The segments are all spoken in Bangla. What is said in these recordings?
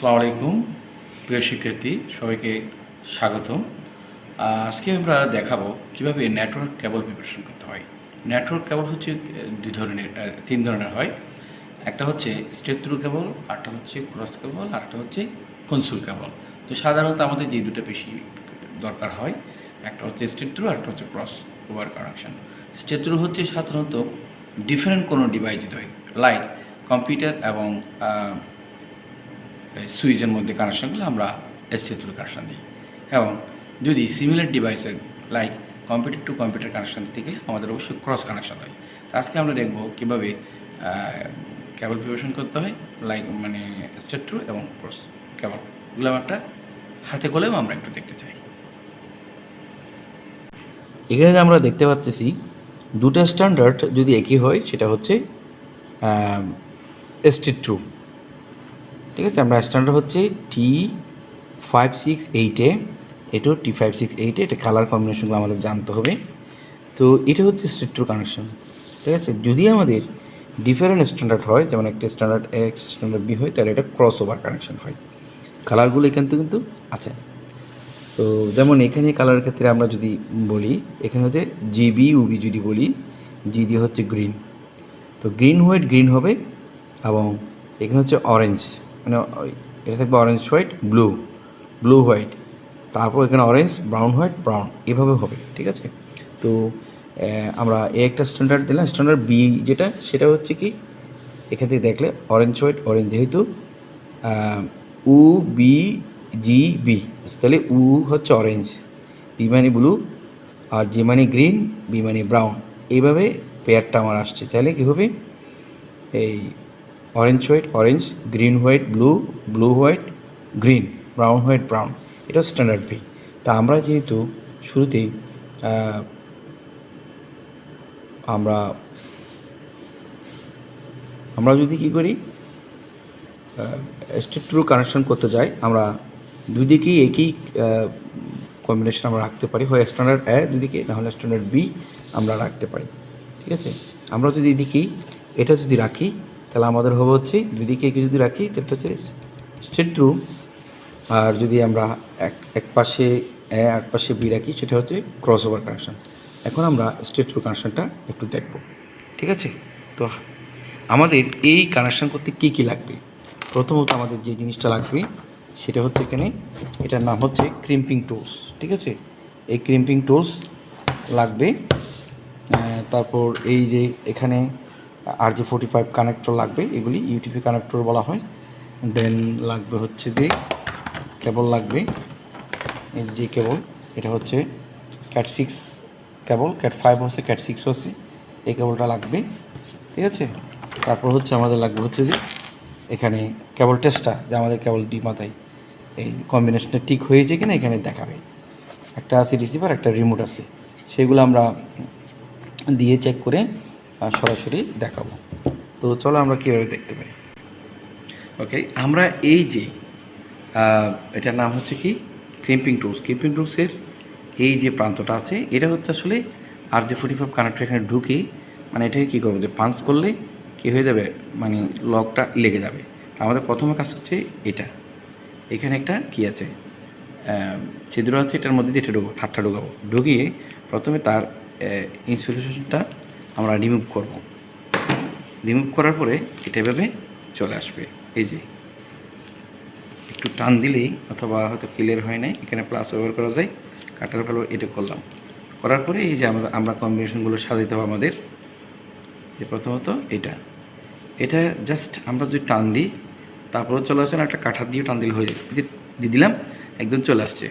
আসসালামু আলাইকুম প্রিয় শিক্ষার্থী সবাইকে স্বাগতম। আজকে আমরা দেখাবো কিভাবে নেটওয়ার্ক কেবল প্রিপারেশন করতে হয়। নেটওয়ার্ক কেবল হচ্ছে তিন ধরনের হয়। একটা হচ্ছে স্ট্রেট থ্রু কেবল, আরেকটা হচ্ছে ক্রস কেবল, আরেকটা হচ্ছে কনসোল কেবল। তো সাধারণত আমাদের যে দুটো বেশি দরকার হয়, একটা হচ্ছে স্ট্রেট থ্রু, আরেকটা হচ্ছে cross over connection. Straight through হচ্ছে সাধারণত ডিফারেন্ট কোনো ডিভাইস দিতে হয়, লাইক কম্পিউটার এবং সুইচের মধ্যে কানেকশনগুলো আমরা এসসি থ্রু কানেকশন দিই। এবং যদি সিমিলার ডিভাইসের like computer to computer connection দিতে গেলে আমাদের অবশ্যই ক্রস কানেকশন হয়। তো আজকে আমরা দেখব কীভাবে কেবল প্রিপারেশন করতে হয়, লাইক স্ট্রেট থ্রু এবং ক্রস কেবলগুলো একটা হাতে কলমেও আমরা একটু দেখতে চাই। এখানে আমরা দেখতে পাচ্ছি দুটো স্ট্যান্ডার্ড যদি একই হয় সেটা হচ্ছে স্ট্রেট থ্রু। ঠিক আছে, আমরা স্ট্যান্ডার্ড হচ্ছে T568A, এটাও T568A, এটা কালার কম্বিনেশনগুলো আমাদের জানতে হবে। তো এটা হচ্ছে স্ট্রেট থ্রু কানেকশন। ঠিক আছে, যদি আমাদের ডিফারেন্ট স্ট্যান্ডার্ড হয়, যেমন একটা স্ট্যান্ডার্ড এক্স স্ট্যান্ডার্ড বি হয়, তাহলে এটা ক্রস ওভার কানেকশন হয়। কালারগুলো এখান থেকে কিন্তু আছে। তো যেমন এখানে কালারের ক্ষেত্রে আমরা যদি বলি, এখানে হচ্ছে জিবি উবি যদি বলি, জি দিয়ে হচ্ছে গ্রিন, তো গ্রিন হোয়াইট গ্রিন হবে, এবং এখানে হচ্ছে অরেঞ্জ, মানে এটা থাকবে orange white blue, blue white, তারপর এখানে অরেঞ্জ ব্রাউন হোয়াইট ব্রাউন, এভাবে হবে। ঠিক আছে, তো আমরা একটা স্ট্যান্ডার্ড দিলাম। স্ট্যান্ডার্ড বি যেটা, সেটা হচ্ছে কি, এখান থেকে দেখলে অরেঞ্জ হোয়াইট অরেঞ্জ, যেহেতু উ বি জি বি, তাহলে উ হচ্ছে অরেঞ্জ, বি মানে ব্লু, আর জি মানে গ্রিন, বি মানে ব্রাউন, এইভাবে পেয়ারটা আমার আসছে। তাহলে কী হবে, এই orange white orange, green white blue, blue white green, brown white brown, এটা স্ট্যান্ডার্ড বি। তা আমরা যেহেতু শুরুতেই আমরা আমরা যদি কী করি, স্ট্রেট থ্রু কানেকশন করতে যাই, আমরা দুই দিকেই একই কম্বিনেশন আমরা রাখতে পারি, হয় স্ট্যান্ডার্ড এ দুদিকে, নাহলে স্ট্যান্ডার্ড বি আমরা রাখতে পারি। ঠিক আছে, আমরা যদি এদিকেই এটা যদি রাখি, তাহলে আমাদের হবে হচ্ছে দুদিকে একে যদি রাখি, তাহলে হচ্ছে স্ট্রেট থ্রু। আর যদি আমরা এক পাশে এ এক পাশে বি রাখি, সেটা হচ্ছে ক্রস ওভার কানেকশন। এখন আমরা স্ট্রেট থ্রু কানেকশনটা একটু দেখব। ঠিক আছে, তো আমাদের এই কানেকশন করতে কী কী লাগবে, প্রথমত আমাদের যে জিনিসটা লাগবে সেটা হচ্ছে এখানে, এটার নাম হচ্ছে ক্রিম্পিং টুলস। ঠিক আছে, এই ক্রিম্পিং টুলস লাগবে। তারপর এই যে এখানে RJ45 কানেক্টর লাগবে, এগুলি ইউটিপি কানেক্টর বলা হয়। দেন লাগবে হচ্ছে যে কেবল লাগবে, এই যে কেবল, এটা হচ্ছে CAT6 কেবল, CAT5 হচ্ছে, CAT6 হচ্ছে, এই কেবলটা লাগবে। ঠিক আছে, তারপর হচ্ছে আমাদের লাগবে হচ্ছে যে এখানে কেবল টেস্টটা, যে আমাদের কেবল ডি মাথায় এই কম্বিনেশনটা ঠিক হয়েছে কিনা এখানে দেখাবে। একটা আছে রিসিভার, একটা রিমোট আছে, সেগুলো আমরা দিয়ে চেক করে সরাসরি দেখাবো। তো চলো আমরা কীভাবে দেখতে পারি। ওকে, আমরা এই যে এটার নাম হচ্ছে কি ক্রিম্পিং টুলস। ক্রিম্পিং টুলসের এই যে প্রান্তটা আছে, এটা হচ্ছে আসলে RJ45 কানেক্টর এখানে ঢুকে, এটাকে কী করবো, যে পাঞ্চ করলে কী হয়ে যাবে, লকটা লেগে যাবে। আমাদের প্রথম কাজ হচ্ছে এটা, এখানে একটা কী আছে, ছিদ্র আছে, এটার মধ্যে দিয়ে এটা ঠাট্টা ঢুকাবো। ঢুকিয়ে প্রথমে তার ইনসুলেশনটা আমরা রিমুভ করব। রিমুভ করার পরে এটা এভাবে চলে আসবে। এই যে একটু টান দিলেই, অথবা হয়তো ক্লিয়ার হয় নাই, এখানে প্লাস ব্যবহার করা যায়, কাটার ফেলো, এটা করলাম। করার পরে এই যে আমরা কম্বিনেশনগুলো সাজাতে হবে আমাদের। যে প্রথমত এটা জাস্ট আমরা যদি টান দিই, তারপরে চলে আসে না, একটা কাঠা দিয়ে টান দিলে হয়ে যায়, যে দিয়ে দিলাম, একদম চলে আসছে।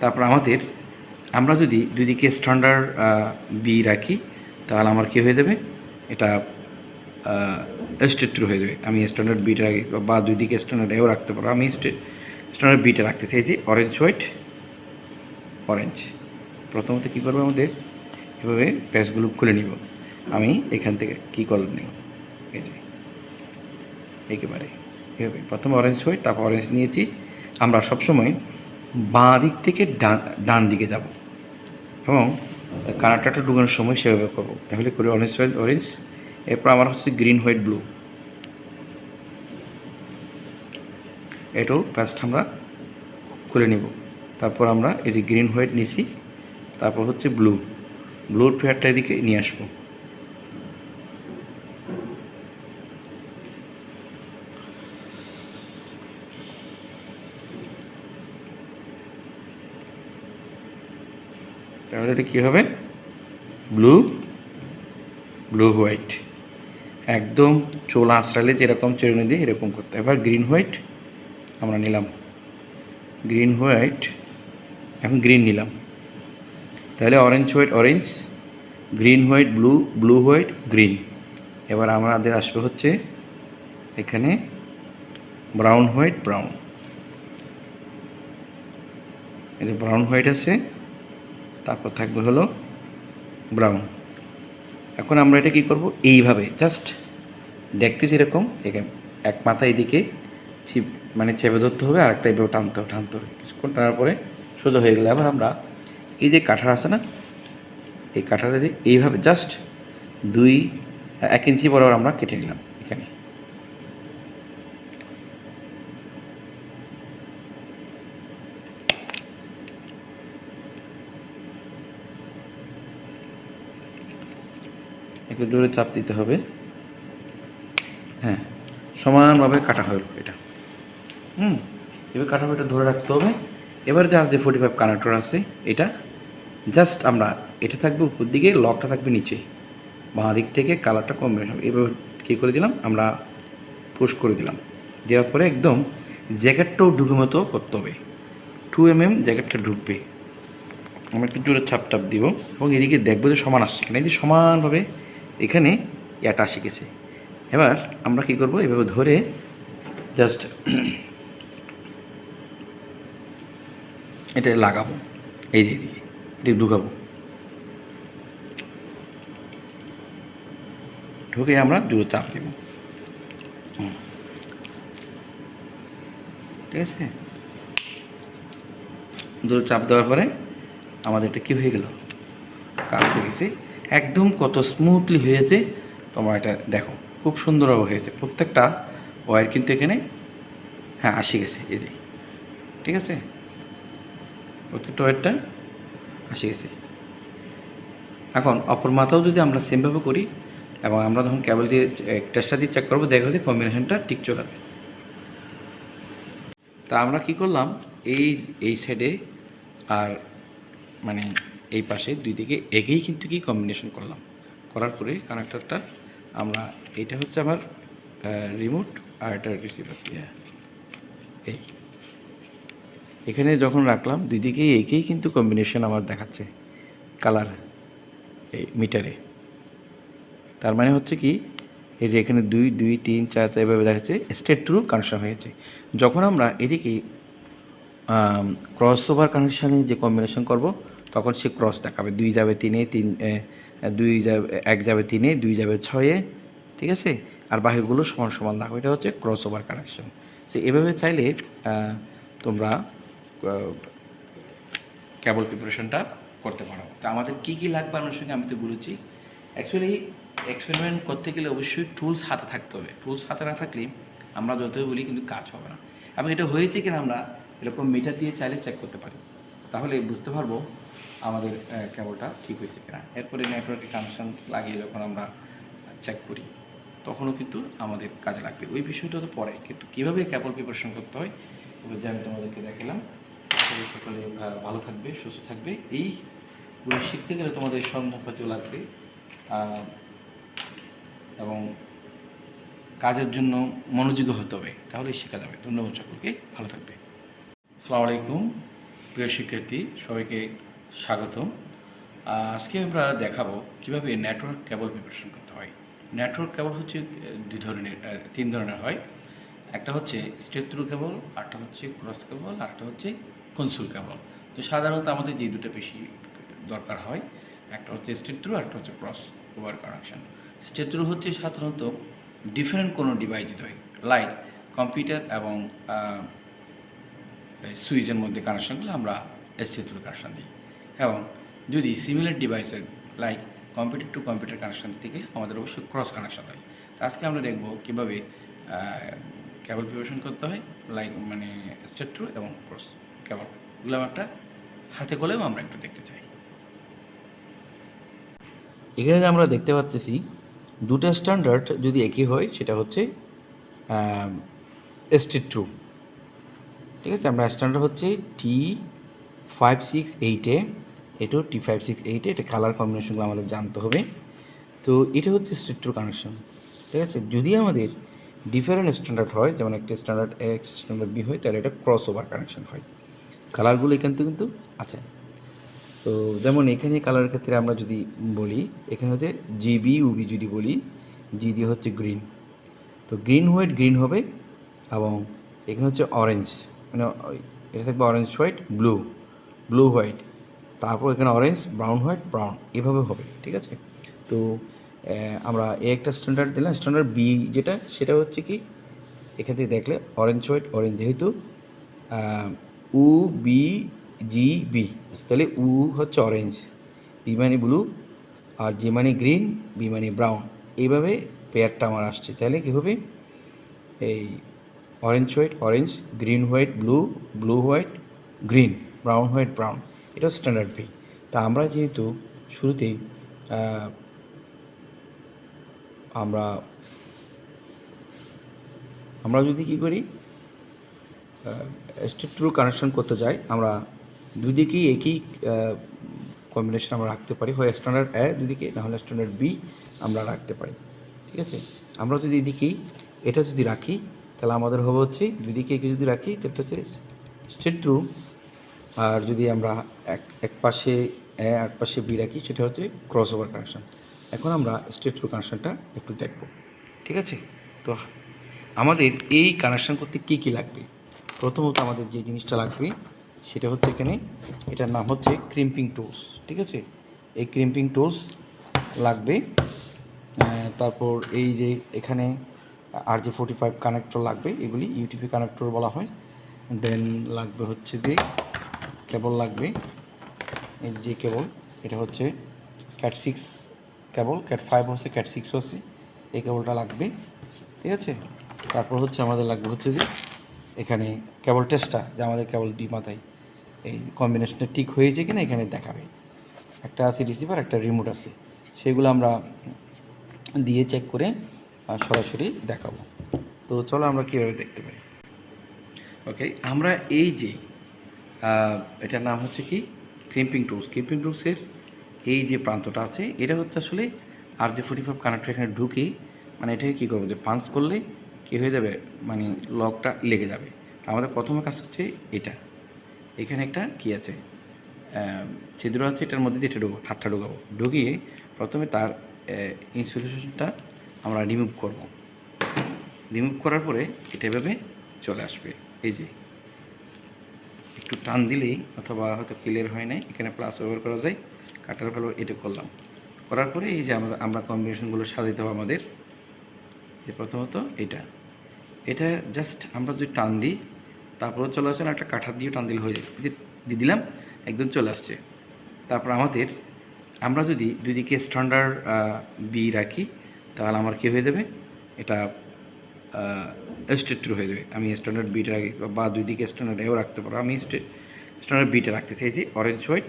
তারপর আমরা যদি দুদিকে স্ট্যান্ডার্ড বি রাখি, তাহলে আমার কী হয়ে যাবে, এটা স্ট্রেট থ্রু হয়ে যাবে। আমি স্ট্যান্ডার্ড বিটা রাখি, বা দুই দিকে স্ট্যান্ডার্ড এও রাখতে পারবো। আমি স্ট্যান্ডার্ড বিটা রাখতেছি। এই যে অরেঞ্জ হোয়াইট অরেঞ্জ, প্রথমত কী করবো, আমাদের এভাবে প্যাচগুলো খুলে নিব। আমি এখান থেকে কী করে নিব, এই যে একেবারে এভাবে প্রথমে অরেঞ্জ হোয়াইট, তারপর অরেঞ্জ নিয়েছি। আমরা সবসময় বাঁ দিক থেকে ডান দিকে যাব, এবং কানেক্টরটা ঢুকানোর সময় সেভাবে করবো। তাহলে করে অরেঞ্জ হোয়াইট অরেঞ্জ, এরপর আমার হচ্ছে গ্রিন হোয়াইট ব্লু। এটাও ফার্স্ট আমরা খুলে নিব। তারপর আমরা এই যে গ্রিন হোয়াইট নিছি, তারপর হচ্ছে ব্লুর পেয়ারটা এদিকে নিয়ে আসবো। তাহলে এটা কী হবে? ব্লু হোয়াইট, একদম চোলা আঁচড়ালে যেরকম চিরুনি দিয়ে এরকম করতে। এবার গ্রিন হোয়াইট আমরা নিলাম, গ্রিন হোয়াইট, এখন গ্রিন নিলাম, তাহলে orange white orange, green white blue, blue white green. এবার আমাদের আসবে হচ্ছে এখানে ব্রাউন হোয়াইট ব্রাউন, এই যে ব্রাউন হোয়াইট আছে, তারপর থাকবে হলো ব্রাউন। এখন আমরা এটা কী করব? এইভাবে জাস্ট দেখতেছি এরকম, এখানে এক মাথা এদিকে চেপে ধরতে হবে, আর একটা এইভাবে টানতে হবে। কিছুক্ষণ টানার পরে সোজা হয়ে গেলে আবার আমরা এই যে কাঁঠার আছে না, এই কাঁঠাটা দিয়ে এইভাবে জাস্ট 1 ইঞ্চি বরাবর আমরা কেটে নিলাম এখানে। একটু জোরে চাপ দিতে হবে। হ্যাঁ, সমানভাবে কাটা হলো এটা। এবার কাটা এটা ধরে রাখতে হবে। এবার যার যে 45 কানেক্টর আছে, এটা জাস্ট আমরা, এটা থাকবে উপর দিকে, লকটা থাকবে নিচে, বাঁ দিক থেকে কালারটা কম্বিনেশন হবে। এবার কী করে দিলাম আমরা? পুশ করে দিলাম। দেওয়ার পরে একদম জ্যাকেটটাও ঢুকে মতো করতে হবে, 2 mm জ্যাকেটটা ঢুকবে। আমরা একটু জোরে ছাপ দিব এবং এদিকে দেখবো যে সমান আসছে কিনা। এই যে সমানভাবে এখানে ইয়াটা শিখেছে। এবার আমরা কি করব? এভাবে ধরে জাস্ট এটা লাগাবো, এই দিয়ে এটা ঢুকাবো, ঢুকে আমরা জোরে চাপ দেব। ঠিক আছে, জোরে চাপ দেওয়ার পরে আমাদের এটা কী হয়ে গেল? কাজ হয়ে গেছে। একদম কত স্মুথলি হয়েছে তোমার এটা দেখো, খুব সুন্দরভাবে হয়েছে। প্রত্যেকটা ওয়্যার কিন্তু এখানে আসে গেছে, এই যে, ঠিক আছে, প্রত্যেকটা ওয়্যারটা আসে গেছে। এখন অপর মাথাও যদি আমরা সেমভাবে করি এবং আমরা যখন কেবল দিয়ে টেস্টার দিয়ে চেক করবো, দেখা যাচ্ছে কম্বিনেশনটা ঠিক চলে যাবে। তা আমরা কি করলাম, এই সাইডে আর এই পাশে দুই দিকে এগেই কিন্তু কি কম্বিনেশন করলাম। করার পরে কানেক্টরটা আমরা, এটা হচ্ছে আমার রিমোট আর এটা রিসিভার, এখানে যখন রাখলাম দুই দিকেই এগেই কিন্তু কম্বিনেশন আমার দেখাচ্ছে কালার এই মিটারে। তার মানে হচ্ছে কি, এই যে এখানে 2 2 3 4 4 এভাবে দেখাচ্ছে, স্টেট থ্রু কানেকশন হয়েছে। যখন আমরা এদিকে ক্রস ওভার কানেকশানে যে কম্বিনেশন করব, তখন সে ক্রস দেখাবে, 2 যাবে 3-এ, 2 যাবে 1 যাবে 3-এ, 2 যাবে 6-এ, ঠিক আছে, আর বাকিগুলো সমান সমান দেখাবে। এটা হচ্ছে ক্রস ওভার কানেকশন। তো এভাবে চাইলে তোমরা কেবল প্রিপারেশনটা করতে পারো। তো আমাদের কী কী লাগবে আনুষঙ্গিক আমি তো বলেছি। অ্যাকচুয়ালি এক্সপেরিমেন্ট করতে গেলে অবশ্যই টুলস হাতে থাকতে হবে। টুলস হাতে না থাকলে আমরা যতই বলি কিন্তু কাজ হবে না। এবং এটা হয়েছে কিনা আমরা এরকম মিটার দিয়ে চাইলে চেক করতে পারি, তাহলে বুঝতে পারবো আমাদের কেবলটা ঠিক হয়েছে কিনা। এরপরে নেটওয়ার্কে কানেকশান লাগিয়ে যখন আমরা চেক করি, তখনও কিন্তু আমাদের কাজে লাগবে। ওই বিষয়টা তো পরে, কিন্তু কীভাবে কেবল প্রিপারেশন করতে হয় এবার যে আমি তোমাদেরকে দেখালাম। সকলে ভালো থাকবে, সুস্থ থাকবে। এইগুলো শিখতে গেলে তোমাদের স্বর্ণপাতিও লাগবে এবং কাজের জন্য মনোযোগী হতে হবে, তাহলেই শেখা যাবে। ধন্যবাদ সকলকে, ভালো থাকবে। আসসালামু আলাইকুম প্রিয় শিক্ষার্থী, সবাইকে স্বাগতম। আজকে আমরা দেখাবো কিভাবে নেটওয়ার্ক কেবল প্রিপারেশন করতে হয়। নেটওয়ার্ক কেবল হচ্ছে 3 ধরনের হয়। একটা হচ্ছে স্ট্রেট থ্রু কেবল, আরটা হচ্ছে ক্রস কেবল, আরটা হচ্ছে কনসোল কেবল। তো সাধারণত আমাদের যে দুটো বেশি দরকার হয়, একটা হচ্ছে স্ট্রেট থ্রু, আরটা হচ্ছে cross over connection. Straight through হচ্ছে সাধারণত ডিফারেন্ট কোনো ডিভাইস দিতে হয়, লাইক কম্পিউটার এবং সুইচের মধ্যে কানেকশনগুলো আমরা স্ট্রেট থ্রু কানেকশন দিই। এবং যদি সিমিলার ডিভাইসের like computer to computer connection দিতে গেলে আমাদের অবশ্যই ক্রস কানেকশন হয়। তো আজকে আমরা দেখব কীভাবে কেবল প্রিপারেশন করতে হয়, লাইক মানে স্ট্রেট থ্রু এবং ক্রস কেবল, এগুলো একটা হাতে কলমেও আমরা একটু দেখতে চাই। এখানে যে আমরা দেখতে পাচ্ছি দুটো স্ট্যান্ডার্ড যদি একই হয় সেটা হচ্ছে স্ট্রেট থ্রু। ঠিক আছে, আমরা স্ট্যান্ডার্ড হচ্ছে T568-এ, এটাও T568-এ, এটা কালার কম্বিনেশনগুলো আমাদের জানতে হবে। তো এটা হচ্ছে স্ট্রেট থ্রু কানেকশন। ঠিক আছে, যদি আমাদের ডিফারেন্ট স্ট্যান্ডার্ড হয়, যেমন একটা স্ট্যান্ডার্ড এক্স স্ট্যান্ডার্ড বি হয়, তাহলে এটা ক্রস ওভার কানেকশন হয়। কালারগুলো এখান থেকে কিন্তু আছে। তো যেমন এখানে কালারের ক্ষেত্রে আমরা যদি বলি, এখানে হচ্ছে জিবি উবি যদি বলি, জি দিয়ে হচ্ছে গ্রিন, তো গ্রিন হোয়াইট গ্রিন হবে, এবং এখানে হচ্ছে অরেঞ্জ, মানে এটা থাকবে orange white blue, blue white, তারপর এখানে অরেঞ্জ ব্রাউন হোয়াইট ব্রাউন, এভাবে হবে। ঠিক আছে, তো আমরা একটা স্ট্যান্ডার্ড দিলাম। স্ট্যান্ডার্ড বি যেটা, সেটা হচ্ছে কি, এখান থেকে দেখলে অরেঞ্জ হোয়াইট অরেঞ্জ, যেহেতু উ বি জি বি, তাহলে উ হচ্ছে অরেঞ্জ, বি মানে ব্লু, আর জি মানে গ্রিন, বি মানে ব্রাউন, এইভাবে পেয়ারটা আমার আসছে। তাহলে কী হবে, এই orange white orange, green white blue, blue white green, brown white brown, এটা স্ট্যান্ডার্ড বি। তা আমরা যেহেতু শুরুতেই আমরা আমরা যদি কী করি, স্ট্রেট থ্রু কানেকশন করতে যাই, আমরা দুই দিকেই একই কম্বিনেশন আমরা রাখতে পারি, হয় স্ট্যান্ডার্ড এ দুদিকে, নাহলে স্ট্যান্ডার্ড বি আমরা রাখতে পারি। ঠিক আছে, আমরা যদি এদিকেই এটা যদি রাখি, তাহলে আমাদের হবে হচ্ছে দুদিকে একে যদি রাখি, তাহলে হচ্ছে স্ট্রেট থ্রু। আর যদি আমরা এক পাশে এ এক পাশে বি রাখি, সেটা হচ্ছে ক্রস ওভার কানেকশন। এখন আমরা স্ট্রেট থ্রু কানেকশনটা একটু দেখব। ঠিক আছে, তো আমাদের এই কানেকশন করতে কী কী লাগবে? প্রথমত আমাদের যে জিনিসটা লাগবে সেটা হচ্ছে এখানে, এটার নাম হচ্ছে ক্রিম্পিং টুলস। ঠিক আছে, এই ক্রিম্পিং টুলস লাগবে। তারপর এই যে এখানে RJ45 কানেক্টর লাগবে, এগুলি ইউটিপি কানেক্টর বলা হয়। দেন লাগবে হচ্ছে যে কেবল লাগবে, এই যে কেবল, এটা হচ্ছে CAT6 কেবল, CAT5 হচ্ছে, CAT6 হচ্ছে, এই কেবলটা লাগবে। ঠিক আছে, তারপর হচ্ছে আমাদের লাগবে হচ্ছে যে এখানে কেবল টেস্টার, যে আমাদের কেবল দুই মাথায় এই কম্বিনেশনটা ঠিক হয়েছে কিনা এখানে দেখাবে। একটা আছে রিসিভার, একটা রিমোট আছে, সেগুলো আমরা দিয়ে চেক করে সরাসরি দেখাবো। তো চলো আমরা কীভাবে দেখতে পারি। ওকে, আমরা এই যে এটার নাম হচ্ছে কি ক্রিম্পিং টুলস, ক্রিম্পিং টুলসের এই যে প্রান্তটা আছে, এটা হচ্ছে আসলে RJ45 কানেক্টর এখানে ঢুকে, মানে এটাকে কী করবো, যে পাঞ্চ করলে কী হয়ে যাবে, মানে লকটা লেগে যাবে। তো আমাদের প্রথমে কাজ হচ্ছে এটা, এখানে একটা কী আছে, ছিদ্র আছে, এটার মধ্যে দিয়ে এটা তারটা ঢুকাবো, ঢুকিয়ে প্রথমে তার ইনসুলেশনটা আমরা রিমুভ করব। রিমুভ করার পরে এটা এভাবে চলে আসবে। এই যে একটু টান দিলেই, অথবা হয়তো ক্লিয়ার হয় নাই, এখানে প্লাস ব্যবহার করা যায়, কাটার ফলে এটা করলাম, করার পরে এই যে আমরা কম্বিনেশনগুলো সাজাতে হবে আমাদের। যে প্রথমত এটা জাস্ট আমরা যদি টান দিই, তারপরে চলে আসে না, একটা কাঠা দিয়ে টান দিলে হয়ে যায়, এই যে দিয়ে দিলাম, একদম চলে আসছে। তারপর আমরা যদি দুদিকে স্ট্যান্ডার্ড বি রাখি, তাহলে আমার কী হয়ে যাবে, এটা স্ট্রেট থ্রু হয়ে যাবে। আমি স্ট্যান্ডার্ড বিটা রাখি, বা দুই দিকে স্ট্যান্ডার্ড এও রাখতে পারো, আমি স্ট্যান্ডার্ড বিটা রাখতেছি। এই যে অরেঞ্জ হোয়াইট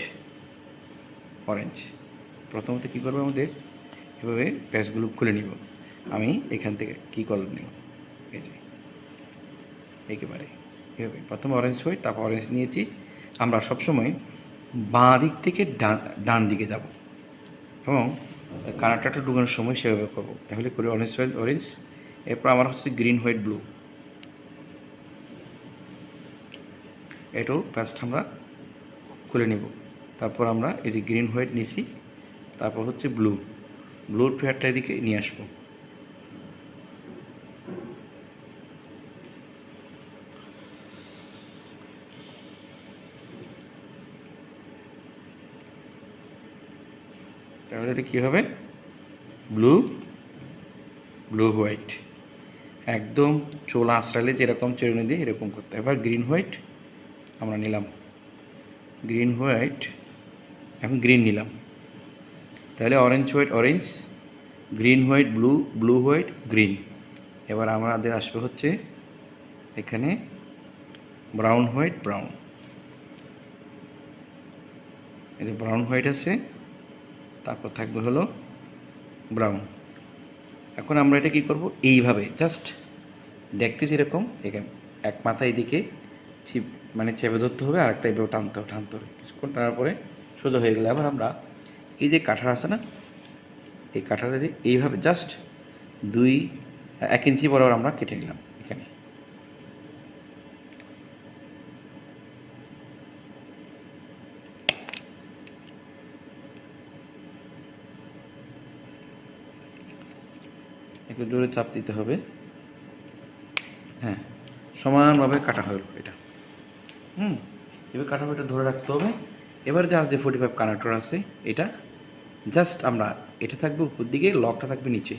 অরেঞ্জ, প্রথমত কী করবো, আমাদের এভাবে প্যাচগুলো খুলে নিব। আমি এখান থেকে কী কলম নিলাম, এই যে একেবারে এভাবে প্রথমে অরেঞ্জ হোয়াইট, তারপর অরেঞ্জ নিয়েছি। আমরা সবসময় বাঁ দিক থেকে ডান দিকে যাব, এবং কানেক্টরটা ঢুকানোর সময় সেভাবে করবো। তাহলে করে অরেঞ্জ হোয়াইট অরেঞ্জ, এরপর আমার হচ্ছে গ্রিন হোয়াইট ব্লু, এটাও ফার্স্ট আমরা খুলে নেব। তারপর আমরা এই যে গ্রিন হোয়াইট নিয়েছি, তারপর হচ্ছে ব্লুর পেয়ারটা এদিকে নিয়ে আসবো। তাহলে এটা কী হবে, ব্লু হোয়াইট, একদম চোলা আঁচড়ালে যেরকম চেরুনি দিয়ে এরকম করতে। এবার গ্রিন হোয়াইট আমরা নিলাম, গ্রিন হোয়াইট, এখন গ্রিন নিলাম, তাহলে orange white orange, green white blue, blue white green. এবার আমাদের আসবে হচ্ছে এখানে ব্রাউন হোয়াইট ব্রাউন, এই যে ব্রাউন হোয়াইট আছে, তারপর থাকবে হলো ব্রাউন। এখন আমরা এটা কী করব, এইভাবে জাস্ট দেখতেছি এরকম, এখানে এক মাথা এইদিকে চেপে ধরতে হবে, আর একটা এইভাবে টানতে হবে, কিছুক্ষণ টানার পরে সোজা হয়ে গেলে আবার আমরা এই যে কাঁঠার আছে না, এই কাঁঠাটা দিয়ে এইভাবে জাস্ট 1 ইঞ্চি বরাবর আমরা কেটে নিলাম এখানে। একটু জোরে চাপ দিতে হবে, হ্যাঁ, সমানভাবে কাটা হলো এটা। এবার কাটা এটা ধরে রাখতে হবে। এবার যে RJ45 কানেক্টর আছে, এটা জাস্ট আমরা, এটা থাকবে উপর দিকে, লকটা থাকবে নিচে,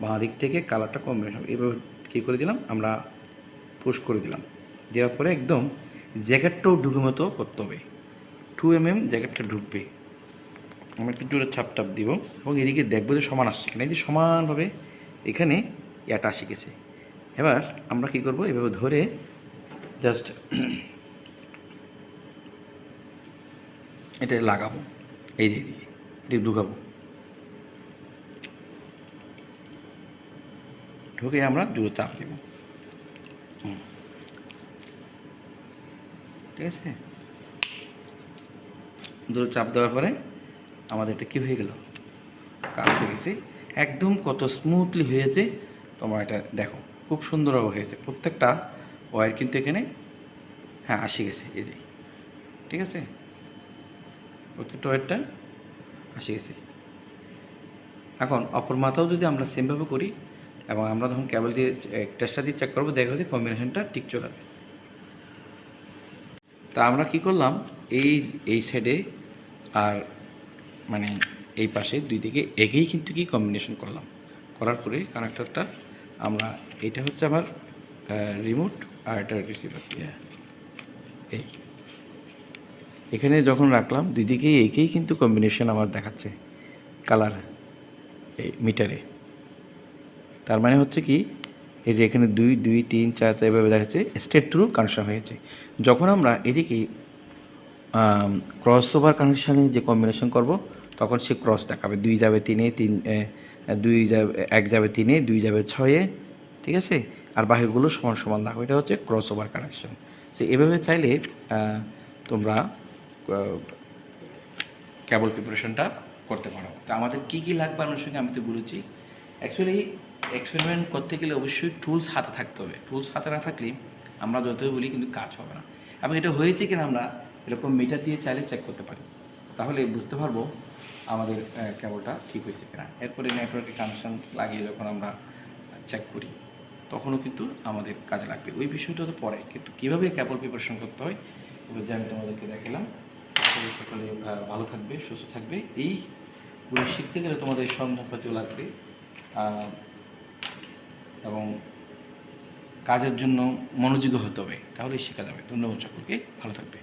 বাঁ দিক থেকে কালারটা কম্বিনেশন হবে। এবার কী করে দিলাম আমরা, পুশ করে দিলাম, দেওয়ার পরে একদম জ্যাকেটটাও ঢুকে মতো করতে হবে, 2 mm জ্যাকেটটা ঢুকবে। আমরা একটু জোরে ছাপ টাপ দিব এবং এদিকে দেখবো যে সমান আসছে কিনা, এই যে সমানভাবে এখানে ইয়াটা শিখেছে। এবার আমরা কী করব, এভাবে ধরে জাস্ট এটা লাগাবো, এই দিয়ে এটা ঢুকাবো, ঢুকে আমরা জোরে চাপ দেব, ঠিক আছে। জোরে চাপ দেওয়ার পরে আমাদের এটা কী হয়ে গেল, কাজ হয়ে গেছে একদম, কত স্মুথলি হয়েছে তোমার এটা দেখো, খুব সুন্দরভাবে হয়েছে। প্রত্যেকটা ওয়্যার কিন্তু এখানে হ্যাঁ আসে গেছে, এই যে ঠিক আছে, প্রত্যেকটা ওয়্যারটা আসে গেছে। এখন অপর মাথাও যদি আমরা সেমভাবে করি এবং আমরা যখন কেবল দিয়ে টেস্টটা দিয়ে চেক করবো, দেখা যাচ্ছে কম্বিনেশনটা ঠিক চলে যাবে। তা আমরা কি করলাম, এই সাইডে আর এই পাশে দুই দিকে এগেই কিন্তু কি কম্বিনেশন করলাম, করার পরে কানেক্টরটা আমরা, এটা হচ্ছে আমার রিমোট আর এটা রিসিভার, এই এখানে যখন রাখলাম দুই দিকেই একেই কিন্তু কম্বিনেশন আমার দেখাচ্ছে কালার এই মিটারে। তার মানে হচ্ছে কি, এই যে এখানে 2 2 3 4 4 এভাবে দেখাচ্ছে, স্টেট থ্রু কানেকশন হয়েছে। যখন আমরা এদিকে ক্রস ওভার কানেকশানে যে কম্বিনেশন করব, তখন সে ক্রস দেখাবে, 2 যাবে 3-এ, 2 যাবে 1 যাবে 3-এ, 2 যাবে 6-এ, ঠিক আছে, আর বাকিগুলো সমান সমান দেখাবে। এটা হচ্ছে ক্রস ওভার কানেকশন। তো এভাবে চাইলে তোমরা কেবল প্রিপারেশনটা করতে পারো। তো আমাদের কী কী লাগবে আপনার সঙ্গে আমি তো বলেছি। অ্যাকচুয়ালি এক্সপেরিমেন্ট করতে গেলে অবশ্যই টুলস হাতে থাকতে হবে, টুলস হাতে না থাকলে আমরা যতই বলি কিন্তু কাজ হবে না। এবং এটা হয়েছে কিনা আমরা এরকম মিটার দিয়ে চাইলে চেক করতে পারি, তাহলে বুঝতে পারবো আমাদের কেবলটা ঠিক হয়েছে কিনা। এরপরে নেটওয়ার্কে কানেকশান লাগিয়ে যখন আমরা চেক করি, তখনও কিন্তু আমাদের কাজে লাগবে। ওই বিষয়টা তো পরে, কিন্তু কীভাবে কেবল প্রিপারেশন করতে হয় এগুলো যে আমি তোমাদেরকে দেখালাম। সকালে ভালো থাকবে, সুস্থ থাকবে। এইগুলো শিখতে গেলে তোমাদের সন্ধানপাতিও লাগবে এবং কাজের জন্য মনোযোগী হতে হবে, তাহলেই শেখা যাবে। ধন্যবাদ সকলকে, ভালো থাকবে।